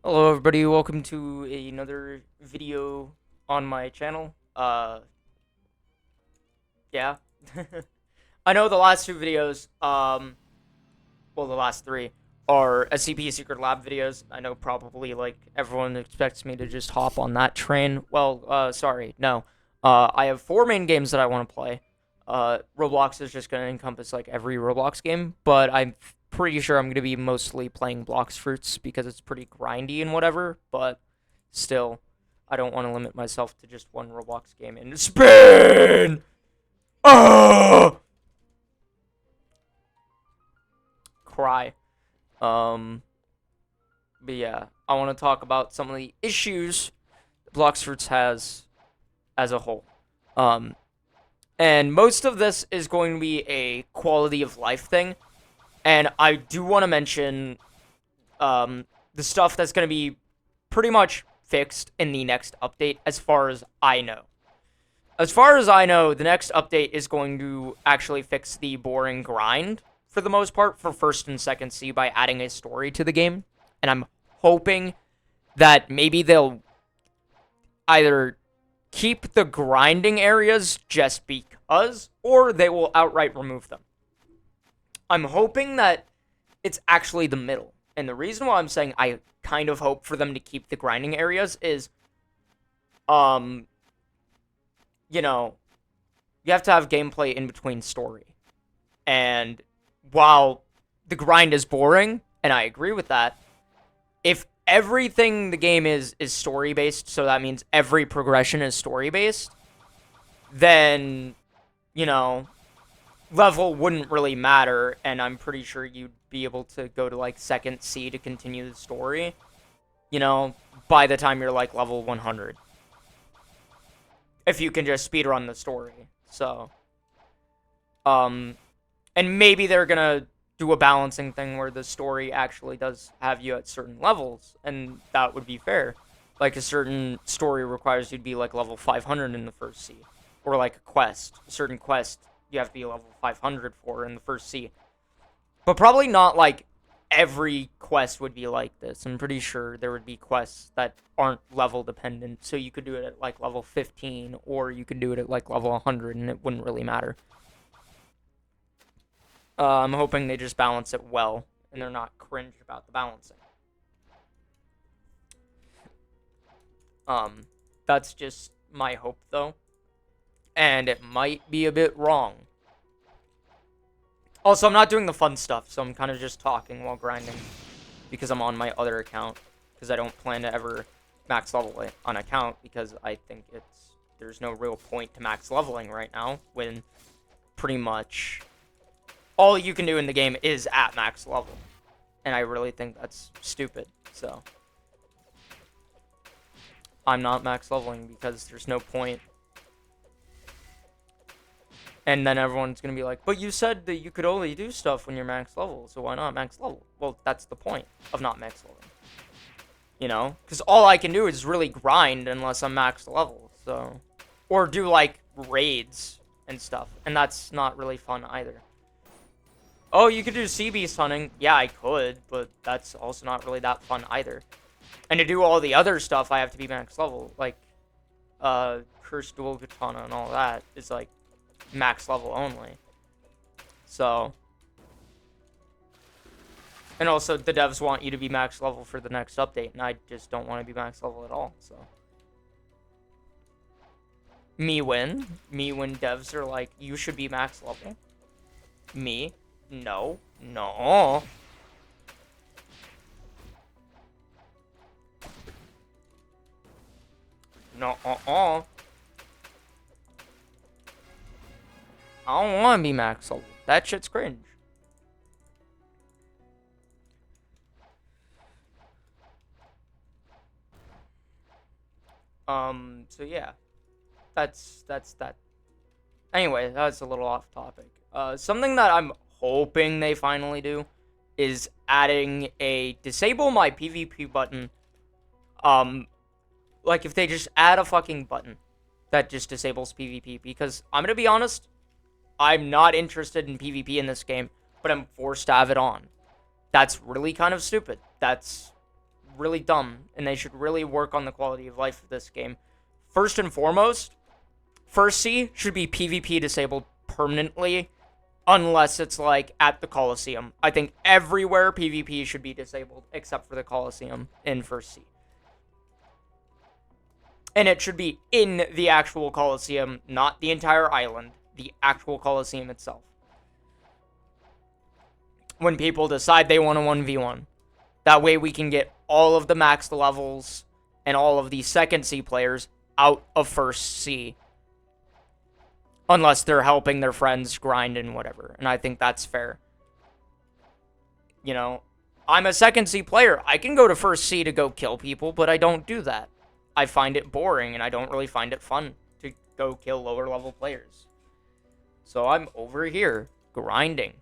Hello everybody, welcome to another video on my channel. Yeah. I know the last two videos, well the last three, are SCP Secret Lab videos. I know probably, like, everyone expects me to just hop on that train. Well, sorry, no. I have four main games that I want to play. Roblox is just going to encompass, like, every Roblox game, but I'm pretty sure I'm going to be mostly playing Blox Fruits because it's pretty grindy and whatever, but still, I don't want to limit myself to just one Roblox game. And spin! Oh! Cry. Um, but yeah, I want to talk about some of the issues Blox Fruits has as a whole. Um, and most of this is going to be a quality of life thing. And I do want to mention the stuff that's going to be pretty much fixed in the next update, as far as I know. As far as I know, the next update is going to actually fix the boring grind, for the most part, for first and second C by adding a story to the game. And I'm hoping that maybe they'll either keep the grinding areas just because, or they will outright remove them. I'm hoping that it's actually the middle. And the reason why I'm saying I kind of hope for them to keep the grinding areas is, um, you know, you have to have gameplay in between story. And while the grind is boring, and I agree with that, if everything the game is story based, so that means every progression is story based, then, you know, level wouldn't really matter, and I'm pretty sure you'd be able to go to, like, second C to continue the story, you know, by the time you're, like, level 100. If you can just speedrun the story. So, and maybe they're gonna do a balancing thing where the story actually does have you at certain levels, and that would be fair. Like, a certain story requires you to be, like, level 500 in the first C. Or, like, a certain quest you have to be level 500 for in the first C. But probably not, like, every quest would be like this. I'm pretty sure there would be quests that aren't level dependent, so you could do it at, like, level 15, or you could do it at, like, level 100, and it wouldn't really matter. I'm hoping they just balance it well, and they're not cringe about the balancing. That's just my hope, though. And it might be a bit wrong. Also, I'm not doing the fun stuff, so I'm kind of just talking while grinding. Because I'm on my other account. Because I don't plan to ever max level it on account, because I think there's no real point to max leveling right now, when pretty much all you can do in the game is at max level. And I really think that's stupid, so I'm not max leveling because there's no point. And then everyone's going to be like, but you said that you could only do stuff when you're max level, so why not max level? Well, that's the point of not max leveling. You know? Because all I can do is really grind unless I'm max level, so... Or do, like, raids and stuff, and that's not really fun either. Oh, you could do sea beast hunting. Yeah, I could, but that's also not really that fun either. And to do all the other stuff, I have to be max level. Like, Cursed Dual Katana and all that is, like, max level only. So. And also, the devs want you to be max level for the next update, and I just don't want to be max level at all, so. Me when devs are like, you should be max level. Me? No. No. No, I don't want to be max level. That shit's cringe. So yeah. That's that. Anyway, that's a little off topic. Something that I'm hoping they finally do is adding a disable my PvP button. Like, if they just add a fucking button that just disables PvP, because I'm gonna be honest, I'm not interested in PvP in this game, but I'm forced to have it on. That's really kind of stupid. That's really dumb, and they should really work on the quality of life of this game. First and foremost, First C should be PvP disabled permanently, unless it's like at the Coliseum. I think everywhere PvP should be disabled except for the Coliseum in First C. And it should be in the actual Coliseum, not the entire island, the actual Coliseum itself. When people decide they want a 1v1. That way we can get all of the max levels and all of the second C players out of First C. Unless they're helping their friends grind and whatever. And I think that's fair. You know, I'm a second C player. I can go to First C to go kill people, but I don't do that. I find it boring, and I don't really find it fun to go kill lower level players. So I'm over here, grinding.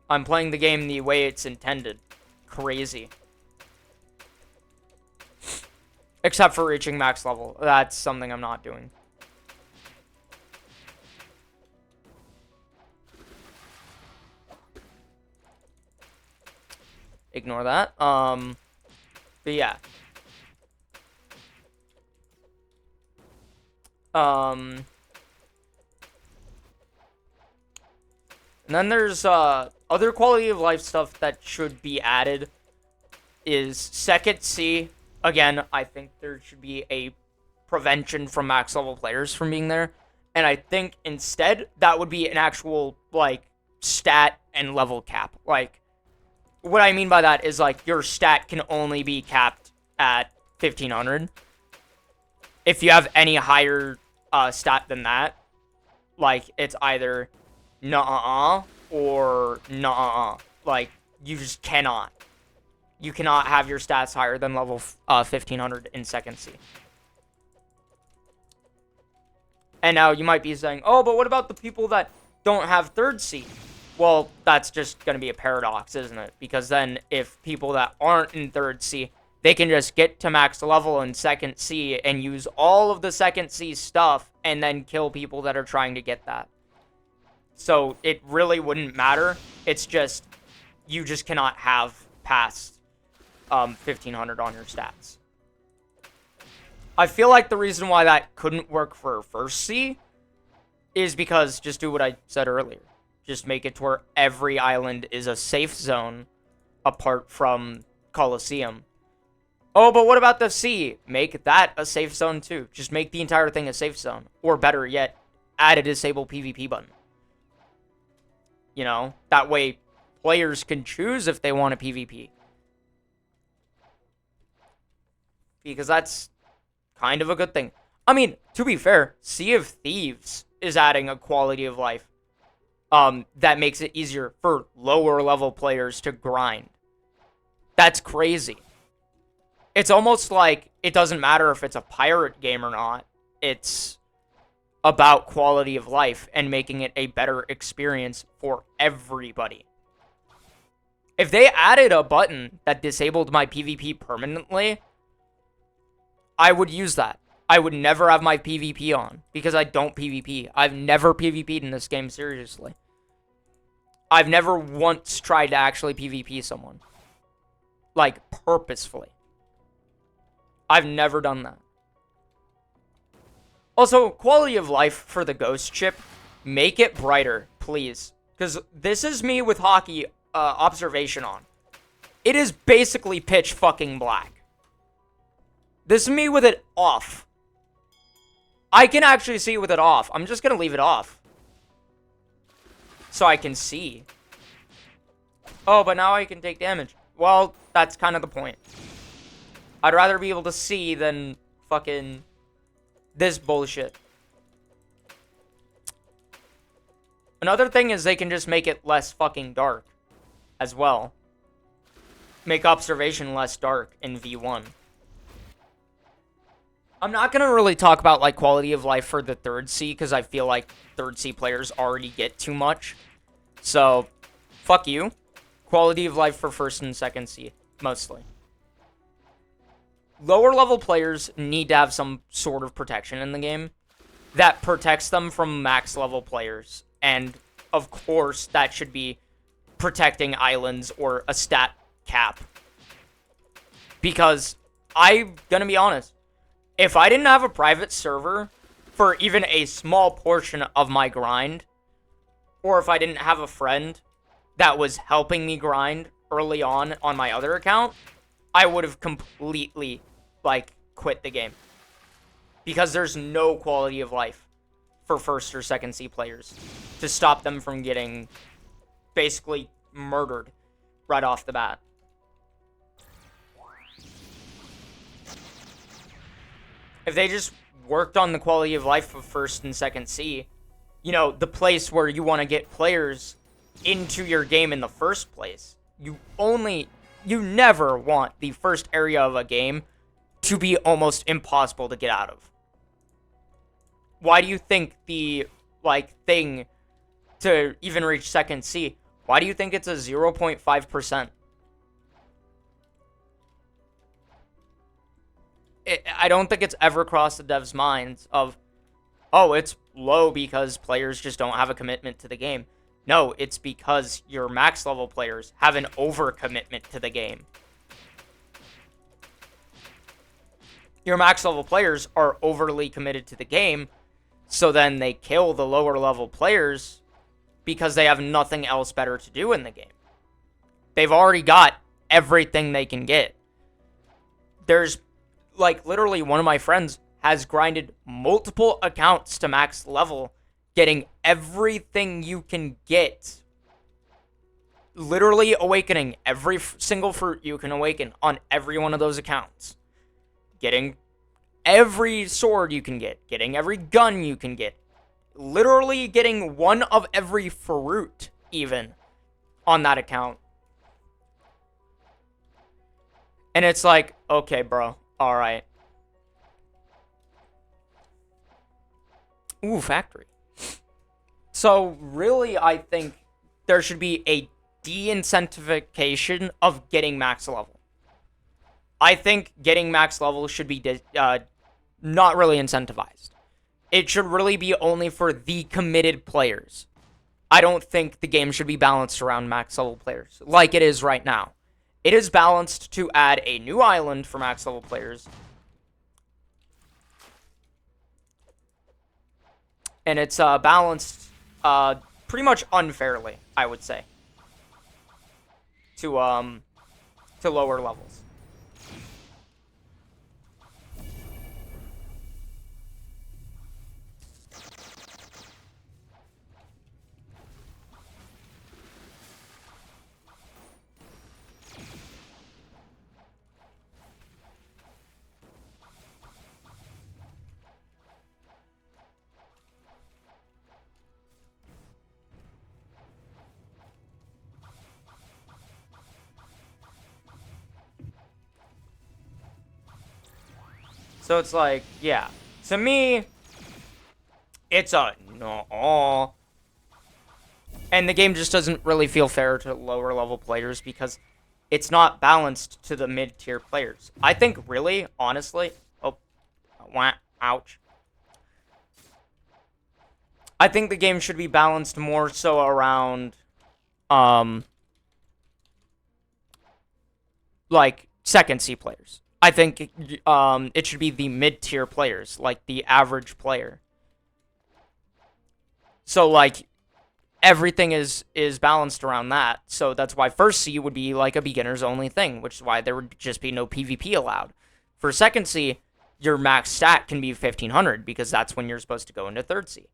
I'm playing the game the way it's intended. Crazy. Except for reaching max level. That's something I'm not doing. Ignore that. But yeah. And then there's other quality of life stuff that should be added is second C. Again, I think there should be a prevention from max level players from being there. And I think instead that would be an actual like stat and level cap. Like what I mean by that is like your stat can only be capped at 1500. If you have any higher stat than that, like it's either nuh-uh or nuh-uh. Like you just cannot. You cannot have your stats higher than level 1500 in second C. And now you might be saying, oh, but what about the people that don't have third C? Well, that's just going to be a paradox, isn't it? Because then if people that aren't in third C, they can just get to max level in second C and use all of the second C stuff and then kill people that are trying to get that. So it really wouldn't matter. It's just, you just cannot have past 1500 on your stats. I feel like the reason why that couldn't work for first C is because just do what I said earlier. Just make it to where every island is a safe zone apart from Coliseum. Oh, but what about the sea? Make that a safe zone too. Just make the entire thing a safe zone. Or better yet, add a disable PvP button. You know, that way players can choose if they want a PvP. Because that's kind of a good thing. I mean, to be fair, Sea of Thieves is adding a quality of life that makes it easier for lower level players to grind. That's crazy. It's almost like it doesn't matter if it's a pirate game or not. It's about quality of life and making it a better experience for everybody. If they added a button that disabled my PvP permanently, I would use that. I would never have my PvP on because I don't PvP. I've never PvP'd in this game seriously. I've never once tried to actually PvP someone. Like, purposefully. I've never done that. Also, quality of life for the ghost chip, make it brighter, please. Because this is me with hockey observation on. It is basically pitch fucking black. This is me with it off. I can actually see with it off. I'm just going to leave it off. So I can see. Oh, but now I can take damage. Well, that's kind of the point. I'd rather be able to see than fucking this bullshit. Another thing is they can just make it less fucking dark as well. Make observation less dark in V1. I'm not going to really talk about like quality of life for the third C because I feel like third C players already get too much. So, fuck you. Quality of life for first and second C, mostly. Lower level players need to have some sort of protection in the game that protects them from max level players. And, of course, that should be protecting islands or a stat cap. Because I'm gonna be honest, if I didn't have a private server for even a small portion of my grind, or if I didn't have a friend that was helping me grind early on my other account, I would have completely, like, quit the game. Because there's no quality of life for first or second C players to stop them from getting basically murdered right off the bat. If they just worked on the quality of life of first and second C, you know, the place where you want to get players into your game in the first place, you never want the first area of a game to be almost impossible to get out of. Why do you think the, like, thing to even reach second C, why do you think it's a 0.5%? I don't think it's ever crossed the devs' minds of, oh, it's low because players just don't have a commitment to the game. No, it's because your max level players have an overcommitment to the game. Your max level players are overly committed to the game, so then they kill the lower level players because they have nothing else better to do in the game. They've already got everything they can get. There's, like, literally one of my friends has grinded multiple accounts to max level, getting everything you can get. Literally awakening every single fruit you can awaken on every one of those accounts. Getting every sword you can get. Getting every gun you can get. Literally getting one of every fruit, even, on that account. And it's like, okay, bro. Alright. Ooh, factory. So, really, I think there should be a de-incentivization of getting max level. I think getting max level should be not really incentivized. It should really be only for the committed players. I don't think the game should be balanced around max level players, like it is right now. It is balanced to add a new island for max level players. And it's balanced pretty much unfairly, I would say, to lower levels. So it's like, yeah. To me, it's a no. And the game just doesn't really feel fair to lower level players because it's not balanced to the mid-tier players. I think really, honestly, ouch. I think the game should be balanced more so around, like, second C players. I think it should be the mid-tier players, like the average player. So, like, everything is balanced around that. So that's why first C would be like a beginner's only thing, which is why there would just be no PvP allowed. For second C, your max stat can be 1500 because that's when you're supposed to go into third C.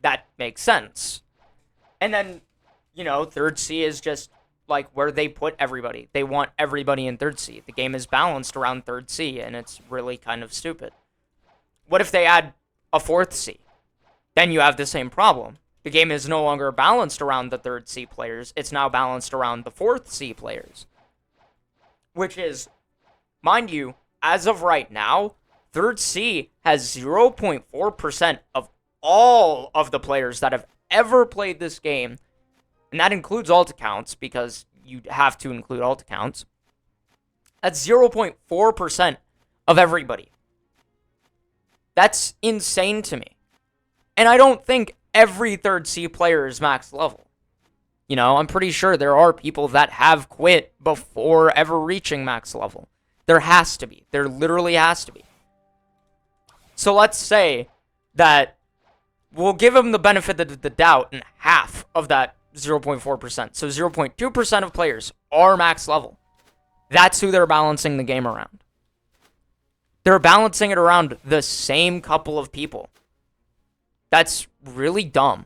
That makes sense. And then, you know, third C is just like where they put everybody. They want everybody in third C. The game is balanced around third C, and it's really kind of stupid. What if they add a fourth C? Then you have the same problem. The game is no longer balanced around the third C players. It's now balanced around the fourth C players. Which is, mind you, as of right now, third C has 0.4% of all of the players that have ever played this game. And that includes alt accounts, because you have to include alt accounts. That's 0.4% of everybody. That's insane to me. And I don't think every third C player is max level. You know, I'm pretty sure there are people that have quit before ever reaching max level. There has to be. There literally has to be. So let's say that we'll give them the benefit of the doubt, and half of that 0.4%. So 0.2% of players are max level. That's who they're balancing the game around. They're balancing it around the same couple of people. That's really dumb.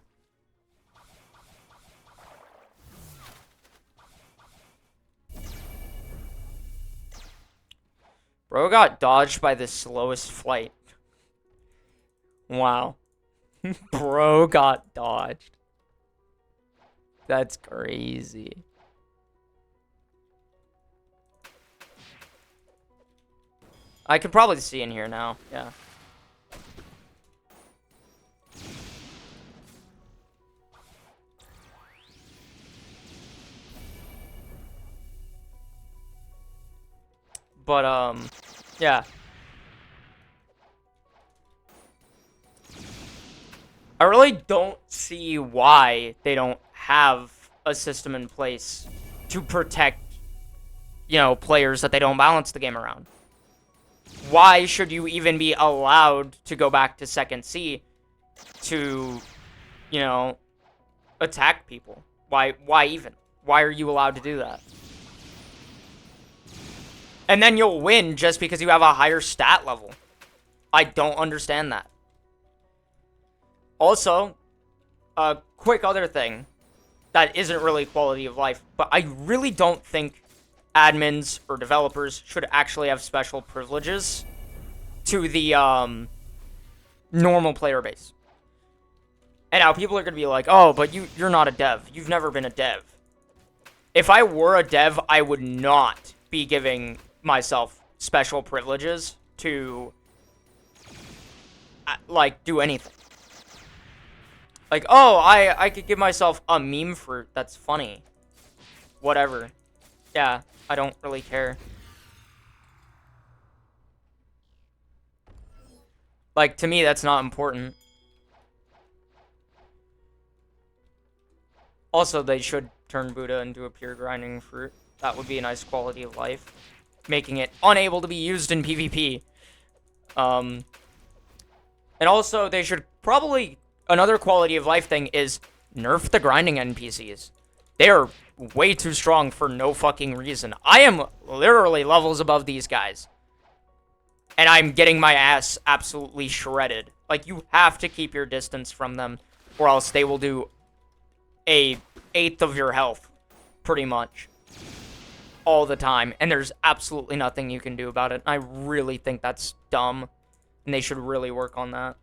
Bro got dodged by the slowest flight. Wow. Bro got dodged. That's crazy. I can probably see in here now. Yeah. But, yeah. I really don't see why they don't have a system in place to protect, you know, players that they don't balance the game around. Why should you even be allowed to go back to second C to, you know, attack people? Why even? Why are you allowed to do that? And then you'll win just because you have a higher stat level. I don't understand that. Also, a quick other thing that isn't really quality of life, but I really don't think admins or developers should actually have special privileges to the normal player base. And now people are going to be like, oh, but you're not a dev. You've never been a dev. If I were a dev, I would not be giving myself special privileges to, like, do anything. Like, oh, I could give myself a meme fruit that's funny. Whatever. Yeah, I don't really care. Like, to me, that's not important. Also, they should turn Buddha into a pure grinding fruit. That would be a nice quality of life. Making it unable to be used in PvP. And also, they should probably... Another quality of life thing is nerf the grinding NPCs. They are way too strong for no fucking reason. I am literally levels above these guys. And I'm getting my ass absolutely shredded. Like, you have to keep your distance from them, or else they will do a eighth of your health, pretty much, all the time. And there's absolutely nothing you can do about it. I really think that's dumb, and they should really work on that.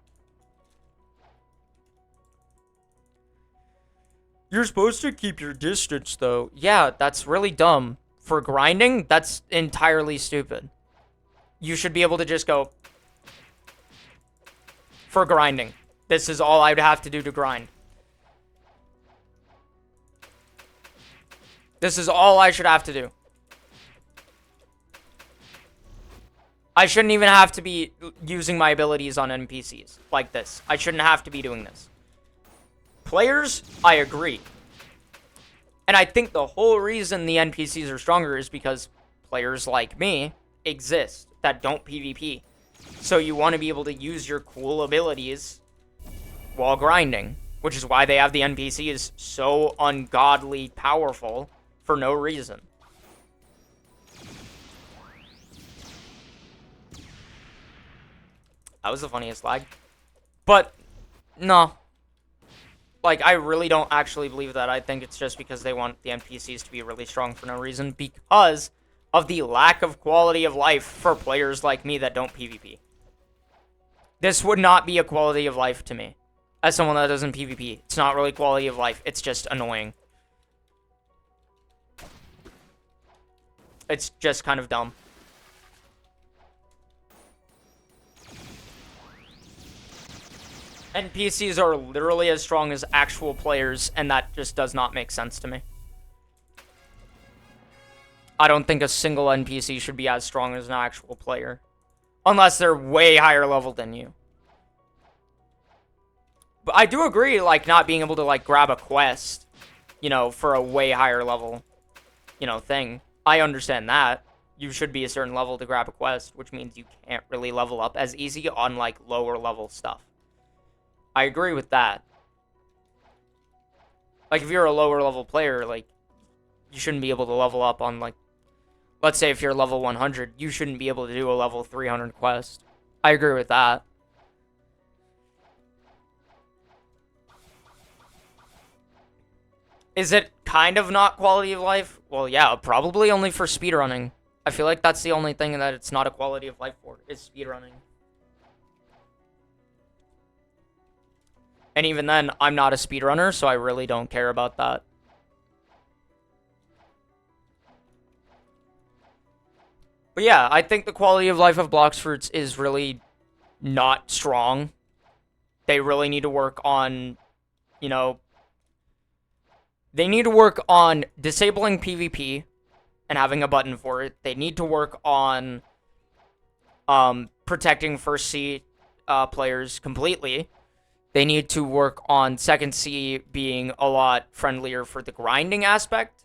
You're supposed to keep your distance, though. Yeah, that's really dumb. For grinding, that's entirely stupid. You should be able to just go... For grinding. This is all I'd have to do to grind. This is all I should have to do. I shouldn't even have to be using my abilities on NPCs like this. I shouldn't have to be doing this. Players, I agree. And I think the whole reason the NPCs are stronger is because players like me exist that don't PvP. So you want to be able to use your cool abilities while grinding, which is why they have the NPCs so ungodly powerful for no reason. That was the funniest lag. But, no. Like, I really don't actually believe that. I think it's just because they want the NPCs to be really strong for no reason, because of the lack of quality of life for players like me that don't PvP. This would not be a quality of life to me. As someone that doesn't PvP, it's not really quality of life. It's just annoying. It's just kind of dumb. NPCs are literally as strong as actual players, and that just does not make sense to me. I don't think a single NPC should be as strong as an actual player. Unless they're way higher level than you. But I do agree, like, not being able to, like, grab a quest you know, for a way higher level, you know, thing. I understand that. You should be a certain level to grab a quest, which means you can't really level up as easy on, like, lower level stuff. I agree with that. Like, if you're a lower level player, like, you shouldn't be able to level up on, like, let's say if you're level 100, you shouldn't be able to do a level 300 quest. I agree with that. Is it kind of not quality of life? Well, yeah, probably only for speedrunning. I feel like that's the only thing that it's not a quality of life for, is speedrunning. And even then, I'm not a speedrunner, so I really don't care about that. But yeah, I think the quality of life of Blox Fruits is really not strong. They really need to work on, you know, they need to work on disabling PvP and having a button for it. They need to work on protecting first C players completely. They need to work on second C being a lot friendlier for the grinding aspect.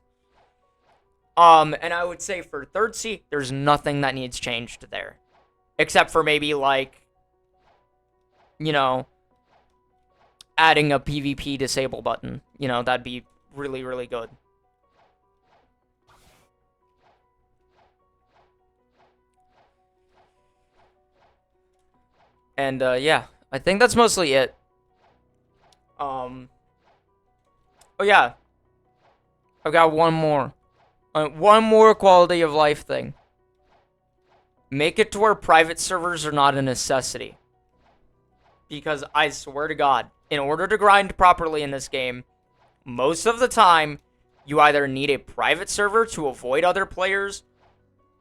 And I would say for third C, there's nothing that needs changed there. Except for maybe, like, you know, adding a PvP disable button. You know, that'd be really, really good. And, yeah, I think that's mostly it. Oh, yeah. I've got one more. One more quality of life thing. Make it to where private servers are not a necessity. Because I swear to God, in order to grind properly in this game, most of the time, you either need a private server to avoid other players,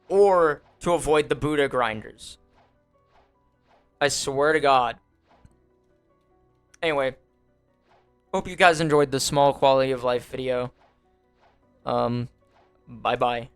or to avoid the Buddha grinders. I swear to God. Anyway, hope you guys enjoyed this small quality of life video. Bye-bye.